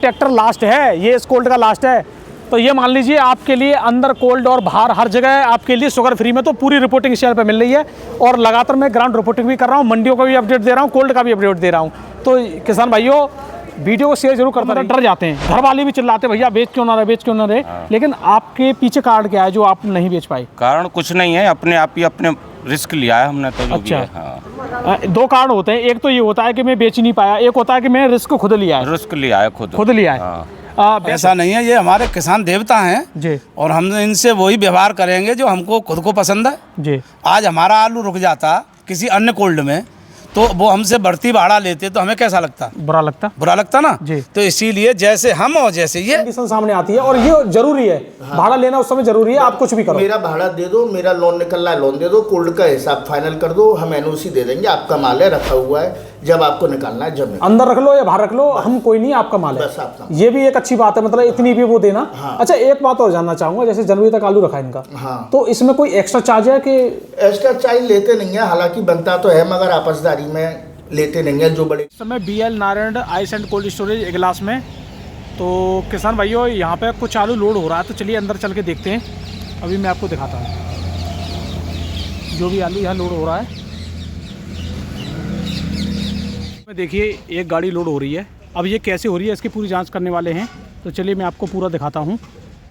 Tractor last है, ये इस कोल्ड का लास्ट है। तो ये मान लीजिए आपके लिए अंदर कोल्ड और बाहर हर जगह आपके लिए शुगर फ्री में तो पूरी रिपोर्टिंग इस चैनल पे मिल रही है। और लगातार मैं ग्राउंड रिपोर्टिंग भी कर रहा हूँ, मंडियों का भी अपडेट दे रहा हूँ, कोल्ड का भी अपडेट दे रहा हूँ। तो किसान भाइयों वीडियो को शेयर जरूर करते रहिए। डर जाते हैं, घर वाले भी चिल्लाते भैया बेच क्यों ना रहे, बेच क्यों ना रहे। लेकिन आपके पीछे कारण क्या है जो आप नहीं बेच पाए? कारण कुछ नहीं है, अपने आप ही अपने रिस्क लिया है हमने तो। जो भी है, हाँ। दो कारण होते हैं, एक तो ये होता है कि मैं बेच नहीं पाया, एक होता है कि मैं रिस्क खुद लिया है। रिस्क लिया है खुद लिया है। हाँ। ऐसा नहीं है, ये हमारे किसान देवता हैं जी, और हम इनसे वही व्यवहार करेंगे जो हमको खुद को पसंद है जी। आज हमारा आलू रुक जाता किसी अन्य कोल्ड में तो वो हमसे बढ़ती भाड़ा लेते तो हमें कैसा लगता? बुरा लगता ना जी। तो इसीलिए जैसे हम और जैसे ये कंडीशन सामने आती है और ये जरूरी है। हाँ। भाड़ा लेना उस समय जरूरी है, आप कुछ भी करो। मेरा भाड़ा दे दो, मेरा लोन निकल रहा है लोन दे दो, कोल्ड का हिसाब फाइनल कर दो, हम एनओसी दे देंगे, आपका माल है रखा हुआ है, जब आपको निकालना है जब अंदर रख लो या बाहर रख लो, हम कोई नहीं, आपका माल है। बस आपका। ये भी एक अच्छी बात है, मतलब इतनी भी वो देना। हाँ। अच्छा एक बात और जानना चाहूंगा, जैसे जनवरी तक आलू रखा है इनका, हाँ। तो इसमें कोई एक्स्ट्रा चार्ज है कि? एक्स्ट्रा चार्ज लेते नहीं है, हालांकि बनता तो है मगर आपसदारी में लेते नहीं है जो बड़े। इस समय BL Narayan ice and cold storage Iglas में। तो किसान भाइयों यहाँ पे कुछ आलू लोड हो रहा है, तो चलिए अंदर चल के देखते हैं। अभी मैं आपको दिखाता हूँ जो भी आलू यहाँ लोड हो रहा है। देखिए एक गाड़ी लोड हो रही है, अब ये कैसे हो रही है इसकी पूरी जांच करने वाले हैं। तो चलिए मैं आपको पूरा दिखाता हूँ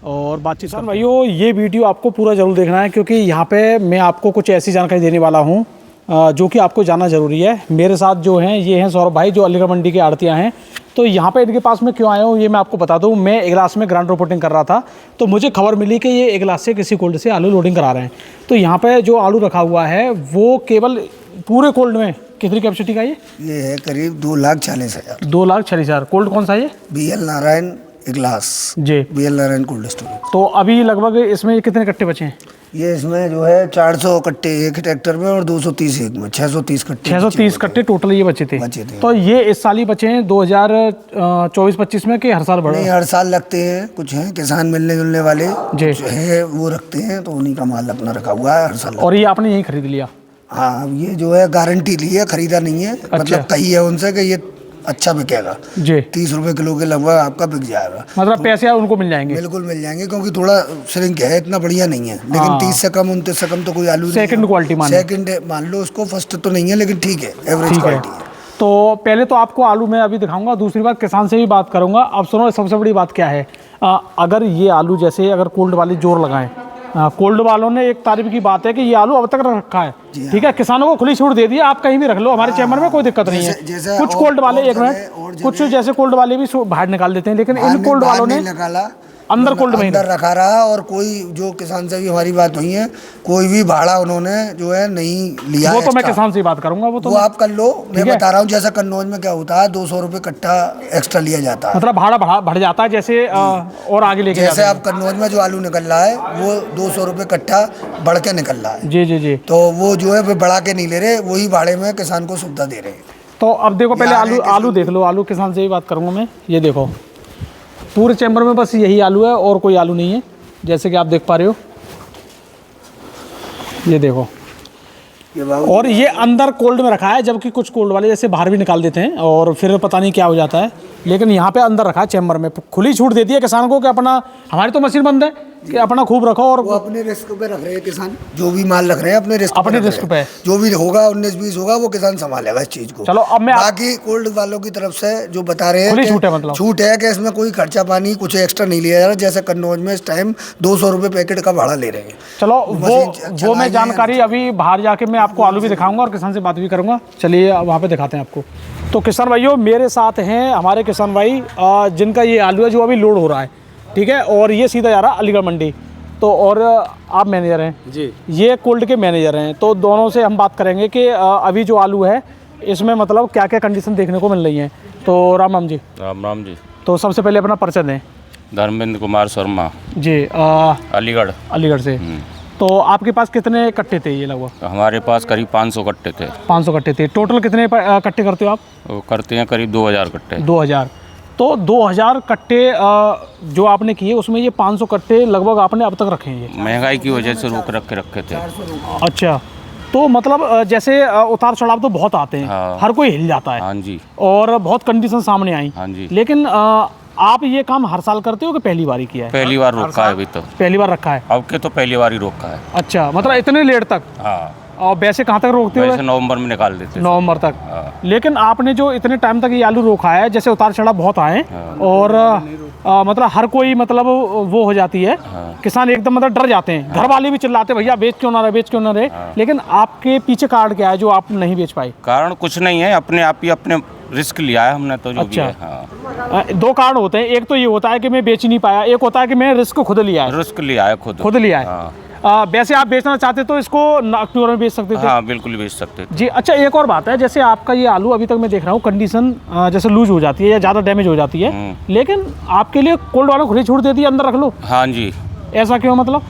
और बातचीत। किसान भाइयों ये वीडियो आपको पूरा ज़रूर देखना है, क्योंकि यहाँ पे मैं आपको कुछ ऐसी जानकारी देने वाला हूँ जो कि आपको जानना ज़रूरी है। मेरे साथ जो हैं ये हैं सौरभ भाई, जो अलीगढ़ मंडी के आड़तियाँ हैं। तो यहाँ पे इनके पास में क्यों आया हूँ ये मैं आपको बता दूँ। मैं इगलास में ग्राउंड रिपोर्टिंग कर रहा था, तो मुझे खबर मिली कि ये इगलास से किसी कोल्ड से आलू लोडिंग करा रहे हैं। तो यहाँ पे जो आलू रखा हुआ है वो केवल पूरे कोल्ड में कितनी कैपेसिटी का? ये है करीब 2,40,000। 2,40,000। कोल्ड कौन सा है ये? BL नारायण इगलास जी, BL नारायण कोल्ड स्टोरेज। तो अभी लगभग इसमें कितने कट्टे बचे हैं? ये इसमें जो है 400 कट्टे एक ट्रैक्टर में और 230 एक में, 630 कट्टे। 630 कट्टे टोटल ये बचे थे। तो ये इस साल ही बचे हैं 2024-25 में कि हर साल बढ़े? नहीं, हर साल लगते हैं। कुछ हैं किसान मिलने जुलने वाले जी है वो रखते हैं, तो उन्हीं का माल अपना रखा हुआ है हर साल। और ये आपने यहीं खरीद लिया? हाँ, ये जो है गारंटी ली है, खरीदा नहीं है। मतलब कही है उनसे कि ये अच्छा बिकेगा जी, 30 रुपए किलो के लगभग आपका बिक जाएगा। मतलब तो पैसे उनको मिल जाएंगे? बिल्कुल मिल जाएंगे, क्योंकि थोड़ा श्रिंक है, इतना बढ़िया नहीं है। लेकिन 30 से कम 29 से कम तो कोई आलू सेकंड क्वालिटी सेकंड मान लो उसको, फर्स्ट तो नहीं है लेकिन ठीक है, एवरेज क्वालिटी है। तो पहले तो आपको आलू मैं अभी दिखाऊंगा, दूसरी बात किसान से भी बात करूंगा। अब सुनो सबसे बड़ी बात क्या है, अगर ये आलू जैसे अगर कोल्ड वाले जोर लगाएं, कोल्ड वालों ने एक तारीफ की बात है कि ये आलू अब तक रखा है, ठीक है, किसानों को खुली छूट दे दी, आप कहीं भी रख लो, हमारे चैम्बर में कोई दिक्कत नहीं है। कुछ कोल्ड वाले एक मिनट कुछ जैसे कोल्ड वाले भी बाहर निकाल देते हैं, लेकिन इन कोल्ड वालों ने अंदर कोल्ड में अंदर रखा रहा। और कोई जो किसान से भी हमारी बात हुई है, कोई भी भाड़ा उन्होंने जो है नहीं लिया। वो तो मैं किसान से बात करूंगा, वो आप कर लो। मैं बता रहा हूँ जैसा कन्नौज में क्या होता है, 200 रुपए कट्टा एक्स्ट्रा लिया जाता है, मतलब भाड़ा बढ़ जाता है जैसे और आगे लेके जैसे आप कन्नौज में जो आलू निकल रहा है वो 200 रुपए कट्टा बढ़ के निकल रहा है। जी जी जी। तो वो जो है बढ़ा के नहीं ले रहे, वही भाड़े में किसान को सुविधा दे रहे हैं। तो अब देखो पहले आलू देख लो, आलू किसान से ही बात करूंगा मैं। ये देखो पूरे चैम्बर में बस यही आलू है और कोई आलू नहीं है, जैसे कि आप देख पा रहे हो। ये देखो, और ये अंदर कोल्ड में रखा है, जबकि कुछ कोल्ड वाले जैसे बाहर भी निकाल देते हैं और फिर पता नहीं क्या हो जाता है, लेकिन यहाँ पे अंदर रखा है चैम्बर में। खुली छूट देती है किसान को कि अपना, हमारी तो मशीन बंद है कि अपना खूब रखो। और वो अपने रिस्क पे रख रहे हैं किसान, जो भी माल रख रहे हैं अपने रिस्क पे, जो भी होगा 19-20 होगा वो किसान संभालेगा इस चीज को। चलो अब मैं बाकी कोल्ड वालों की तरफ से जो बता रहे हैं खुली छूट है, मतलब छूट है कि इसमें कोई खर्चा पानी कुछ एक्स्ट्रा नहीं लिया जा रहा। जैसे कन्नौज में इस टाइम 200 रुपए पैकेट का भाड़ा ले रहे हैं। चलो वो मैं जानकारी अभी बाहर जाके मैं आपको आलू भी दिखाऊंगा और किसान से बात भी करूंगा। चलिए वहाँ पे दिखाते हैं आपको। तो किसान भाइयों मेरे साथ हैं हमारे किसान भाई, जिनका ये आलू है जो अभी लोड हो रहा है, ठीक है, और ये सीधा जा रहा है अलीगढ़ मंडी। तो और आप मैनेजर हैं जी, ये कोल्ड के मैनेजर हैं, तो दोनों से हम बात करेंगे कि अभी जो आलू है इसमें मतलब क्या क्या कंडीशन देखने को मिल रही हैं। तो राम राम जी। राम राम जी। तो सबसे पहले अपना परिचय दें। धर्मेंद्र कुमार शर्मा जी, अलीगढ़ से। तो आपके पास कितने कट्टे थे ये लगभग? हमारे पास करीब 500 कट्टे थे। 500 कट्टे थे। टोटल कितने कट्टे करते हो आप? वो करते हैं करीब 2000 कट्टे। 2000। तो 2000 कट्टे जो आपने किए उसमें ये 500 कट्टे लगभग आपने अब तक रखे हैं? महंगाई की वजह से रोक रखे थे। अच्छा, तो मतलब जैसे उतार चढ़ाव तो बहुत आते हैं, हाँ। हर कोई हिल जाता है। हाँ जी। और बहुत कंडीशन सामने आई। हाँ जी। लेकिन आप ये काम हर साल करते हो कि पहली बार ही किया है? पहली बार रोका है अभी तो। पहली बार रखा है। अब के तो पहली बार ही रोका है। अच्छा, मतलब इतने लेट तक? हाँ। और वैसे कहाँ तक रोकते हो? वैसे नवंबर में निकाल देते। नवंबर तक। हाँ। लेकिन आपने जो इतने टाइम तक ये आलू रोका है, जैसे उतार चढ़ाव बहुत आए और मतलब हर कोई मतलब वो हो जाती है, किसान एकदम मतलब डर जाते हैं, घर वाले भी चिल्लाते भैया बेच क्यों ना रहे, बेच क्यों ना रहे। लेकिन आपके पीछे कारण क्या है जो आप नहीं बेच पाए? कारण कुछ नहीं है, अपने आप ही अपने रिस्क लिया है हमने तो जो भी है। हाँ। दो कारण होते हैं, एक तो ये होता है कि मैं बेच नहीं पाया, एक होता है कि मैं रिस्क खुद लिया है। रिस्क लिया है खुद लिया है। हाँ। वैसे आप बेचना चाहते तो इसको अक्टूबर में बेच सकते थे? हाँ बिल्कुल बेच सकते थे जी। अच्छा, एक और बात है, जैसे आपका ये आलू अभी तक मैं देख रहा हूँ कंडीशन जैसे लूज हो जाती है या ज़्यादा डैमेज हो जाती है, लेकिन आपके लिए कोल्ड वालों खुली छूट देती है अंदर रख लो। हाँ जी। ऐसा क्यों? मतलब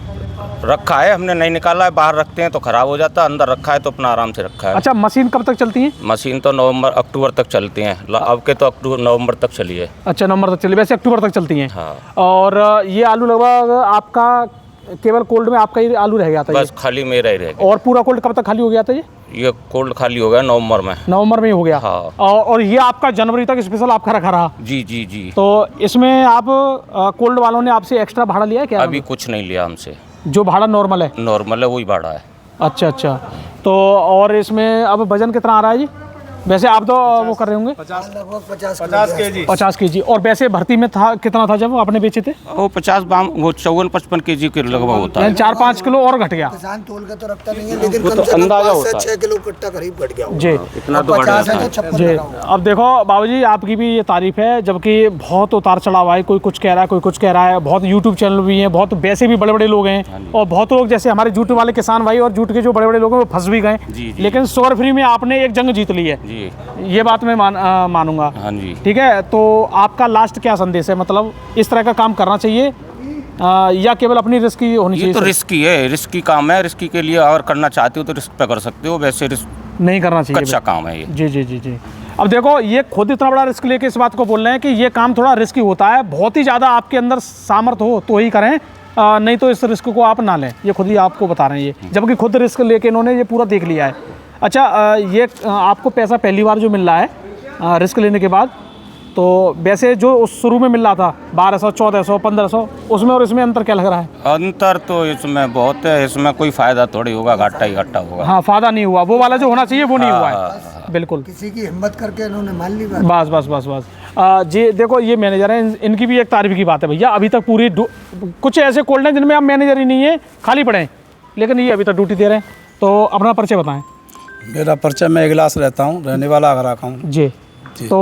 रखा है हमने, नहीं निकाला है, बाहर रखते हैं तो खराब हो जाता है, अंदर रखा है तो अपना आराम से रखा है। अच्छा, मशीन कब तक चलती है? मशीन तो अक्टूबर तक चलती हैं। अब के तो नवंबर तक चली है। अच्छा, नवंबर तक चली, वैसे अक्टूबर तक चलती हैं। हाँ। और ये आलू लगभग आपका केवल कोल्ड में आपका ही आलू रह गया था? बस खाली मेरा ही रह गया। और पूरा कोल्ड कब तक खाली हो गया था? ये कोल्ड खाली हो गया नवंबर में। नवंबर में ही हो गया। हाँ। और ये आपका जनवरी तक स्पेशल आपका रखा रहा? जी जी जी। तो इसमें आप कोल्ड वालों ने आपसे एक्स्ट्रा भाड़ा लिया है क्या? अभी कुछ नहीं लिया हमसे, जो भाड़ा नॉर्मल है? नॉर्मल है वही भाड़ा है। अच्छा अच्छा। तो और इसमें अब वजन कितना आ रहा है जी? वैसे आप तो वो कर रहे होंगे लगभग 50 kg। 50 केजी। और वैसे भर्ती में था कितना था जब आपने बेचे थे? वो 54-55 केजी के लगभग होता है। यानी 4-5 किलो और घट गया। किसान तोल के तो रखता नहीं है, लेकिन वो कम तो से कम अंदाजा 5 से होता है। 6 किलो कट्टा करीब घट गया होगा। जी। इतना तो बढ़ 50 जाता है तो है। 56 जी। लगा होगा। अब देखो बाबूजी, आपकी भी ये तारीफ है, जबकि बहुत उतार चढ़ाव है, कोई कुछ कह रहा है, कोई कुछ कह रहा है, बहुत यूट्यूब चैनल भी हैं, बहुत वैसे भी बड़े बड़े लोग हैं, और बहुत लोग जैसे हमारे जूट वाले किसान भाई और जूट के जो बड़े बड़े लोग हैं वो फंस भी गए। लेकिन शुगर फ्री में आपने एक जंग जीत ली है जी। ये बात मैं मानूंगा। हाँ जी। ठीक है, तो आपका लास्ट क्या संदेश है? मतलब इस तरह का काम करना चाहिए या केवल अपनी रिस्क ही होनी चाहिए? ये तो रिस्की है, रिस्की काम है। रिस्की के लिए अगर करना चाहते हो तो रिस्क पे कर सकते हो, वैसे रिस्क नहीं करना चाहिए। कच्चा काम है ये। जी जी जी जी। अब देखो, ये खुद इतना बड़ा रिस्क लेके इस बात को बोल रहे हैं कि ये काम थोड़ा रिस्की होता है, बहुत ही ज़्यादा आपके अंदर सामर्थ्य हो तो ही करें, नहीं तो इस रिस्क को आप ना लें। ये खुद ही आपको बता रहे हैं ये, जबकि खुद रिस्क लेके इन्होंने ये पूरा देख लिया है। अच्छा, ये आपको पैसा पहली बार जो मिल रहा है रिस्क लेने के बाद, तो वैसे जो शुरू में मिल रहा था 1200, 1400, 1500, उसमें और इसमें अंतर क्या लग रहा है? अंतर तो इसमें बहुत है, इसमें कोई फायदा थोड़ी होगा, घाटा ही घाटा होगा। हाँ, फायदा नहीं हुआ, वो वाला जो होना चाहिए वो नहीं हुआ है। बिल्कुल। किसी की हिम्मत करके इन्होंने मान ली बात। बस बस बस बस। जी देखो, ये मैनेजर हैं, इनकी भी एक तारीफ की बात है भैया। अभी तक पूरी कुछ ऐसे कोल्ड हैं जिनमें आप मैनेजर ही नहीं है, खाली पड़े हैं, लेकिन ये अभी तक ड्यूटी दे रहे हैं। तो अपना परिचय बताएं। मेरा परिचय, मैं इगलास रहता हूँ, रहने वाला आगरा का हूँ जी। तो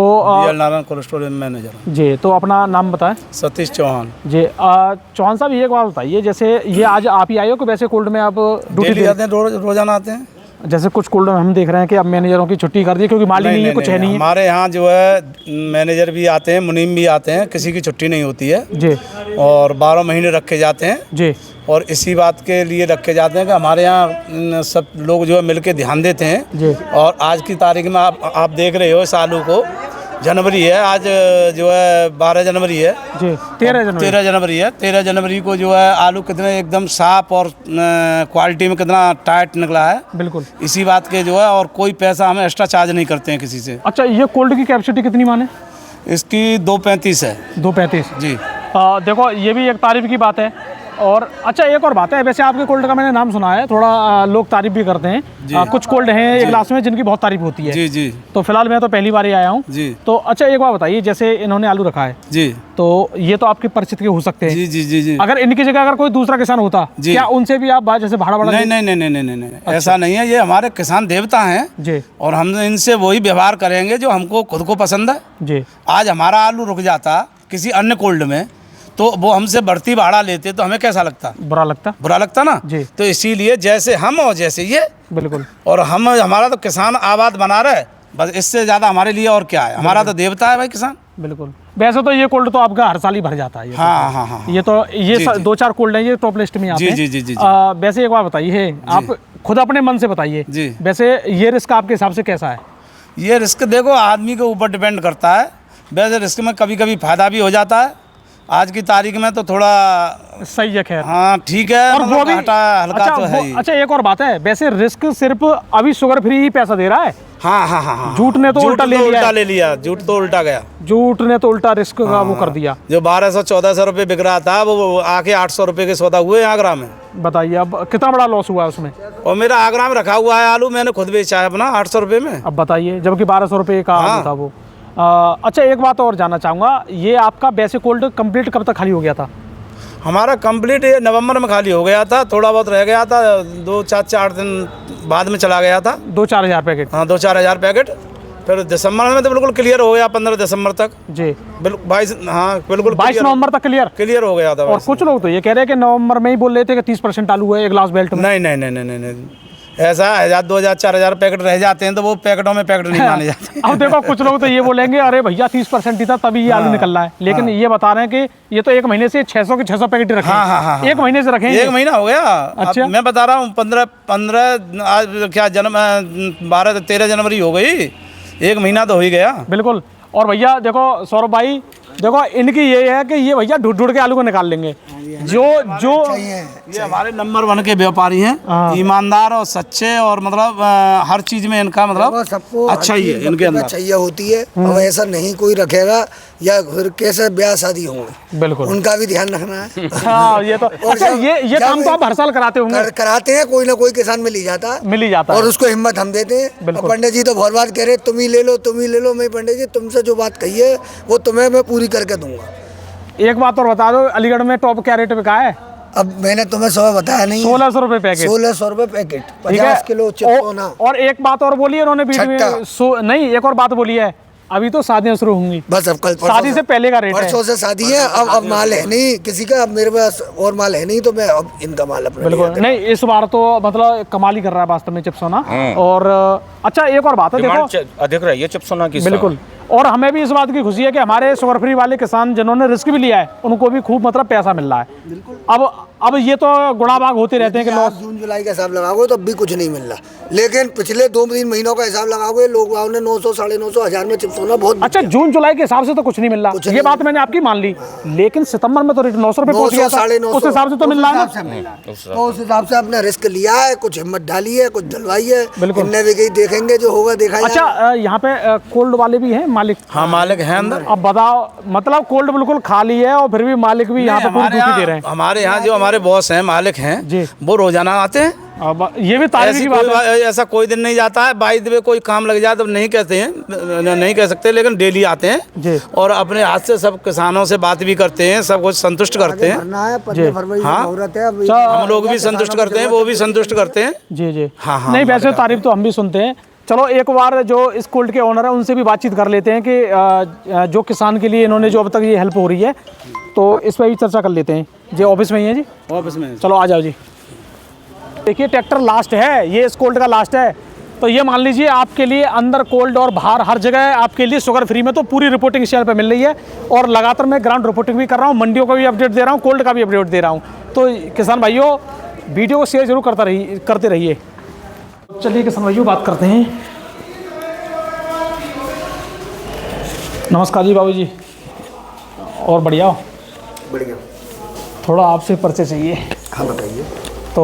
नारायण कोल्ड स्टोरेज में मैनेजर हूँ जी। तो अपना नाम बताएं। सतीश चौहान जी। चौहान साहब, ये एक बात बताइए, जैसे ये आज आप ही आए हो कि वैसे कोल्ड में आप ड्यूटी डेली आते हैं, रोजाना आते हैं। जैसे कुछ कोल्ड में हम देख रहे हैं कि अब मैनेजरों की छुट्टी कर दी क्योंकि माली नहीं है, कुछ है नहीं है। हमारे यहाँ जो है मैनेजर भी आते हैं, मुनीम भी आते हैं, किसी की छुट्टी नहीं होती है जी। और 12 महीने रखे जाते हैं जी। और इसी बात के लिए रखे जाते हैं कि हमारे यहाँ सब लोग जो है मिलके ध्यान देते हैं जी। और आज की तारीख में आप देख रहे हो, इस आलू को जनवरी है आज, जो है 12 जनवरी है जी। 13 जनवरी 13 जनवरी है। 13 जनवरी को जो है आलू कितने एकदम साफ और क्वालिटी में कितना टाइट निकला है। बिल्कुल। इसी बात के जो है, और कोई पैसा हमें एक्स्ट्रा चार्ज नहीं करते हैं किसी से। अच्छा, ये कोल्ड की कैपेसिटी कितनी माने? इसकी 235 है। 235 जी। देखो, ये भी एक तारीफ की बात है। और अच्छा, एक और बात है, वैसे आपके कोल्ड का मैंने नाम सुना है, थोड़ा लोग तारीफ भी करते हैं। कुछ कोल्ड हैं एक क्लास में जिनकी बहुत तारीफ होती है। जी जी। तो फिलहाल मैं तो पहली बार ही आया हूँ जी। तो अच्छा, एक बात बताइए, जैसे इन्होंने आलू रखा है जी, तो ये तो आपके परिचित के हो सकते हैं। जी जी जी जी। अगर इनकी जगह अगर कोई दूसरा किसान होता, क्या उनसे भी आप जैसे भाड़ा नहीं नहीं नहीं नहीं नहीं नहीं, ऐसा नहीं है। ये हमारे किसान देवता हैं जी। और हम इनसे वही व्यवहार करेंगे जो हमको खुद को पसंद है। जी। आज हमारा आलू रुक जाता किसी अन्य कोल्ड में तो वो हमसे बढ़ती भाड़ा लेते तो हमें कैसा लगता? बुरा लगता ना जी। तो इसीलिए जैसे हम और जैसे ये, बिल्कुल। और हमारा तो किसान आबाद बना रहे, बस इससे ज़्यादा हमारे लिए और क्या है? हमारा तो देवता है भाई किसान। बिल्कुल। वैसे तो ये कोल्ड तो आपका हर साल ही भर जाता है। हाँ हाँ हाँ। ये तो ये 2-4 कोल्ड हैं, ये टॉप लिस्ट में आते हैं। जी जी जी। वैसे एक बात बताइए, आप खुद अपने मन से बताइए जी, वैसे ये रिस्क आपके हिसाब से कैसा है? ये रिस्क देखो आदमी के ऊपर डिपेंड करता है। वैसे रिस्क में कभी कभी फायदा भी हो जाता है। आज की तारीख में तो थोड़ा सही है, खैर। हाँ ठीक है, और वो भी घाटा हल्का अच्छा, तो है ही। अच्छा, एक और बात है, वैसे रिस्क सिर्फ अभी शुगर फ्री ही पैसा दे रहा है हाँ हाँ हाँ हाँ झूठ ने तो उल्टा ले लिया है। ले लिया, झूठ तो उल्टा गया। झूठ ने तो उल्टा रिस्क का वो कर दिया। जो 1200-1400 रुपये बिक रहा था वो आके 800 रुपये के सौदा हुए आगरा में। बताइए अब कितना बड़ा लॉस हुआ है उसमें। और मेरा आगरा में रखा हुआ है आलू, मैंने खुद बेचा है अपना 800 रुपये में। अब बताइए, जबकि 1200 रुपये का आलू था वो। अच्छा एक बात और जानना चाहूँगा, ये आपका वैसे कोल्ड कंप्लीट कब तक खाली हो गया था। हमारा कंप्लीट ये नवंबर में खाली हो गया था, थोड़ा बहुत रह गया था, 2-4 दिन बाद में चला गया था। 2-4 हज़ार पैकेट। हाँ 2-4 हज़ार पैकेट। फिर दिसंबर में तो बिल्कुल क्लियर हो गया, 15 दिसंबर तक जी। बिल्कुल 22, हाँ बिल्कुल 22 नवंबर तक क्लियर हो गया था। और कुछ लोग तो ये कह रहे हैं कि नवंबर में ही बोल रहे थे कि 30% आलू है एक ग्लास बेल्ट में। नहीं नहीं नहीं नहीं नहीं, ऐसा 1000-2000-4000 पैकेट रह जाते हैं तो वो पैकेटों में पैकेट नहीं माने जाते। अब देखो कुछ लोग तो ये बोलेंगे अरे भैया 30% ही था तभी ये आलू निकल रहा है, लेकिन ये बता रहे हैं कि ये तो एक महीने से 600 के 600 पैकेट रखे। हाँ, एक महीने से रखे। एक महीना हो गया। अच्छा। मैं बता रहा हूँ 15 आज क्या 12-13 जनवरी हो गई, एक महीना तो हो ही गया। बिल्कुल। और भैया देखो सौरभ भाई, देखो इनकी ये है कि ये भैया ढूंढ के आलू को निकाल लेंगे। जो ये हमारे नंबर 1 के व्यापारी हैं, ईमानदार और सच्चे, और मतलब हर चीज में इनका मतलब सबको अच्छा ही है इनके अंदर चाहिए होती है। और ऐसा नहीं कोई रखेगा या फिर कैसे ब्याह शादी होंगे, बिल्कुल उनका भी ध्यान रखना है। हाँ ये तो अच्छा, ये काम तो आप हर साल कराते होंगे। कराते हैं, कोई ना कोई किसान मिल ही जाता है और उसको हिम्मत हम देते हैं। और पंडित जी तो बहुत बात कह रहे तुम ही ले लो। मैं पंडित जी तुमसे जो बात कही है वो तुम्हें मैं पूरी करके दूंगा। एक बात और बता दो, अलीगढ़ में टॉप क्या रेट पे का है। अब मैंने तुम्हें 100 बताया नहीं, 1600 रुपए पैकेट। 1600 रुपए पैकेट, ठीक है? 50 किलो चिपकोना। और एक बात और बोली उन्होंने बीच में, नहीं एक और बात बोली है, अभी तो शादियां शुरू होंगी, बस अब कल शादी से पहले का रेट है। परसों से शादी है, अब माल है नहीं किसी का, अब मेरे पास और माल है नहीं, तो मैं अब इनका माल अपने बिल्कुल नहीं, इस बार तो मतलब कमाल ही कर रहा है वास्तव में चिप्सोना। और अच्छा एक और बात है, देखो अधिक रही है चिप्सोना की। बिल्कुल। और हमें भी इस बात की खुशी है कि हमारे शुगर फ्री वाले किसान जिन्होंने रिस्क भी लिया है उनको भी खूब मतलब पैसा मिल रहा है। अब ये तो गुणाभाग होते रहते हैं कि लॉस। जून जुलाई का हिसाब लगाओगे तो अब भी कुछ नहीं मिल रहा, लेकिन पिछले 2-3 महीनों का हिसाब लगाओगे लोग ने 900, 950, 1000 में चिप्स होना बहुत। अच्छा जून जुलाई के हिसाब से तो कुछ नहीं मिल रहा, ये बात मैंने आपकी मान ली, लेकिन सितंबर में तो रेट 900 रुपए पहुंच गया था, उस हिसाब से तो मिल रहा है। तो उस हिसाब से आपने रिस्क लिया है, कुछ हिम्मत डाली है, कुछ डलवाई है। बिल्कुल देखेंगे जो होगा देखा। अच्छा यहाँ पे कोल्ड वाले भी हैं मालिक। हाँ मालिक है अंदर। अब बताओ, मतलब कोल्ड बिल्कुल खाली है और फिर भी मालिक भी यहाँ पे पूरी ड्यूटी दे रहे हैं। हमारे यहाँ जो हमारे बॉस हैं, मालिक हैं, वो रोजाना आते हैं। अब ये भी तारीफ की बात है। ऐसा कोई दिन नहीं जाता है, बाई द वे कोई काम लग जाए तो नहीं कहते हैं, नहीं कह सकते, लेकिन डेली आते हैं और अपने हाथ से सब किसानों से बात भी करते हैं, सब कुछ संतुष्ट करते हैं। हाँ हम लोग भी संतुष्ट करते हैं, वो भी संतुष्ट करते हैं। जी हाँ। नहीं वैसे तारीफ तो हम भी सुनते हैं। चलो एक बार जो इस कोल्ड के ओनर है उनसे भी बातचीत कर लेते हैं कि जो किसान के लिए इन्होंने जो अब तक ये हेल्प हो रही है, तो इस पर भी चर्चा कर लेते हैं। जी ऑफिस में ही है जी? ऑफिस में। चलो आ जाओ जी। देखिए ट्रैक्टर लास्ट है, ये इस कोल्ड का लास्ट है। तो ये मान लीजिए आपके लिए अंदर कोल्ड और बाहर हर जगह आपके लिए शुगर फ्री में तो पूरी रिपोर्टिंग इस चैनल पे मिल रही है। और लगातार मैं ग्राउंड रिपोर्टिंग भी कर रहा हूँ, मंडियों का भी अपडेट दे रहा हूँ, कोल्ड का भी अपडेट दे रहा हूँ। तो किसान भाइयों वीडियो को शेयर जरूर करते रहिए। चलिए किसान भाइयों बात करते हैं। नमस्कार जी बाबू जी, और बढ़िया हो? बढ़िया। थोड़ा आपसे परिचय चाहिए। हाँ बताइए। तो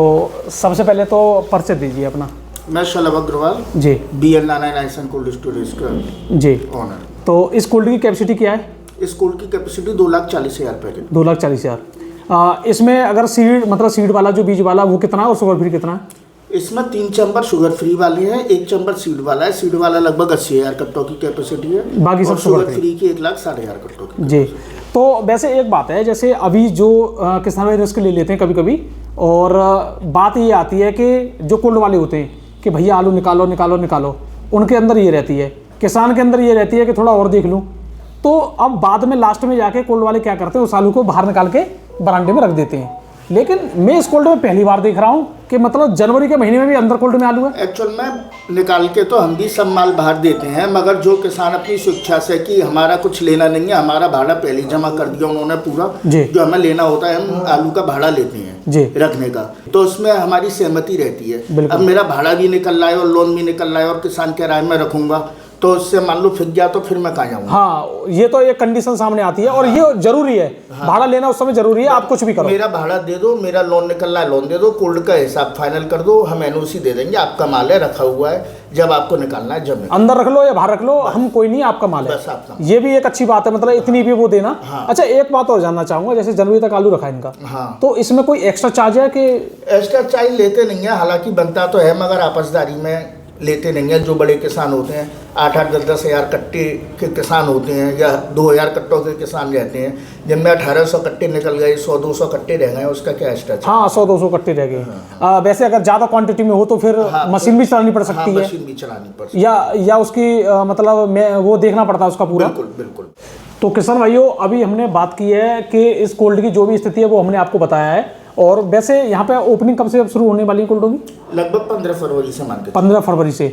सबसे पहले तो परिचय दीजिए अपना। मैं शलभ अग्रवाल जी, BL 99 कोल्ड स्टोरेज का जी ओनर। तो इस कोल्ड की कैपेसिटी क्या है? इस कोल्ड की कैपेसिटी 2,40,000 पैकेट। 2,40,000। इसमें अगर सीड वाला जो बीज वाला वो कितना है और शुगर फ्री कितना है? इसमें 3 चैम्बर शुगर फ्री वाले हैं, 1 चैम्बर सीड वाला है। सीड वाला लगभग 80,000 कट्टों की कैपेसिटी है, बाकी सब शुगर फ्री की 1,60,000 कट्टों की जी। तो वैसे एक बात है, जैसे अभी जो किसान रिस्क ले लेते हैं कभी कभी, और बात ये आती है कि जो कोल्ड वाले होते हैं कि भैया आलू निकालो, उनके अंदर ये रहती है, किसान के अंदर ये रहती है कि थोड़ा और देख लूँ। तो अब बाद में लास्ट में जाके कोल्ड वाले क्या करते हैं, उस आलू को बाहर निकाल के बरामदे में रख देते हैं। लेकिन मैं इस कोल्ड में पहली बार देख रहा हूँ कि मतलब जनवरी के महीने में भी अंदर कोल्ड में आलू है। एक्चुअल में निकाल के तो हम भी सब माल बाहर देते हैं, मगर जो किसान अपनी स्वेच्छा से कि हमारा कुछ लेना नहीं है, हमारा भाड़ा पहले जमा कर दिया उन्होंने पूरा, जो हमें लेना होता है हम आलू का भाड़ा लेते हैं रखने का, तो उसमें हमारी सहमति रहती है। अब मेरा भाड़ा भी निकल रहा है और लोन भी निकल रहा है और किसान कह रहा है मैं रखूंगा, तो उससे मान लो फिक गया तो फिर मैं कहाँ जाऊँगा। हाँ, ये तो एक कंडीशन सामने आती है और ये जरूरी है। भाड़ा लेना उस समय जरूरी है, आप कुछ भी करो। मेरा भाड़ा दे दो, मेरा लोन निकल रहा है लोन दे दो, कोल्ड का हिसाब फाइनल कर दो, हम एनओसी दे देंगे, आपका माल है रखा हुआ है, जब आपको निकालना है जब अंदर रख लो या बाहर रख लो, हम कोई नहीं, आपका माल है। बस आपका। ये भी एक अच्छी बात है, मतलब इतनी भी वो देना। अच्छा, एक बात और जानना चाहूंगा, जैसे जनवरी तक आलू रखा है इनका, हाँ, तो इसमें कोई एक्स्ट्रा चार्ज है कि? एक्स्ट्रा चार्ज लेते नहीं है, हालांकि बनता तो है मगर आपसदारी में लेते नहीं है। जो बड़े किसान होते हैं 8-8, 10-10 हज़ार कट्टे के किसान होते हैं या 2000 कट्टों के किसान रहते हैं, जिनमें 1800 कट्टे निकल गए, 100-200 कट्टे रह गए, उसका क्या एक्स्ट्रा चार्ज? हाँ, 100-200 कट्टे रह गए। वैसे अगर ज़्यादा क्वांटिटी में हो तो फिर मशीन भी चलानी पड़ सकती है, मशीन भी चलानी पड़ सकती है या उसकी मतलब वो देखना पड़ता है उसका पूरा। बिल्कुल बिल्कुल। तो किसान भाइयों, अभी हमने बात की है कि इस कोल्ड की जो भी स्थिति है वो हमने आपको बताया है। और वैसे यहाँ पे ओपनिंग कब से अब शुरू होने वाली है कोल्डों की? लगभग 15 फरवरी से मान के 15 फरवरी से,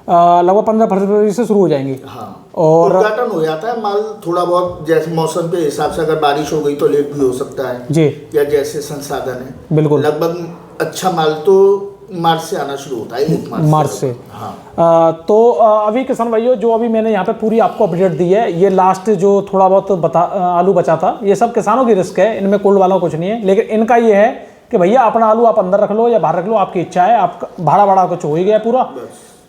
लगभग 15 फरवरी से शुरू हो जाएंगी। हाँ, और उद्घाटन हो जाता है, माल थोड़ा बहुत जैसे मौसम के हिसाब से, अगर बारिश हो गई तो लेट भी हो सकता है जी, या जैसे संसाधन है। बिल्कुल। लगभग अच्छा माल तो मार्च से आना शुरू होता है, 1 मार्च से। हाँ। तो अभी किसान भाइयों, जो अभी मैंने यहाँ पे पूरी आपको अपडेट दी है, ये लास्ट जो थोड़ा बहुत आलू बचा था, ये सब किसानों की रिस्क है, इनमें कोल्ड वाला कुछ नहीं है। लेकिन इनका ये है कि भैया अपना आलू आप अंदर रख लो या बाहर रख लो, आपकी इच्छा है, आपका भाड़ा कुछ हो ही गया पूरा।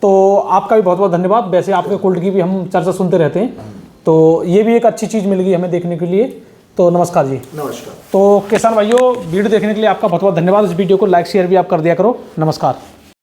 तो आपका भी बहुत बहुत धन्यवाद। वैसे आपके कोल्ड की भी हम चर्चा सुनते रहते हैं, तो ये भी एक अच्छी चीज़ मिल गई हमें देखने के लिए। तो नमस्कार जी। नमस्कार। तो किसान भाइयों, वीडियो देखने के लिए आपका बहुत बहुत धन्यवाद। इस वीडियो को लाइक शेयर भी आप कर दिया करो। नमस्कार।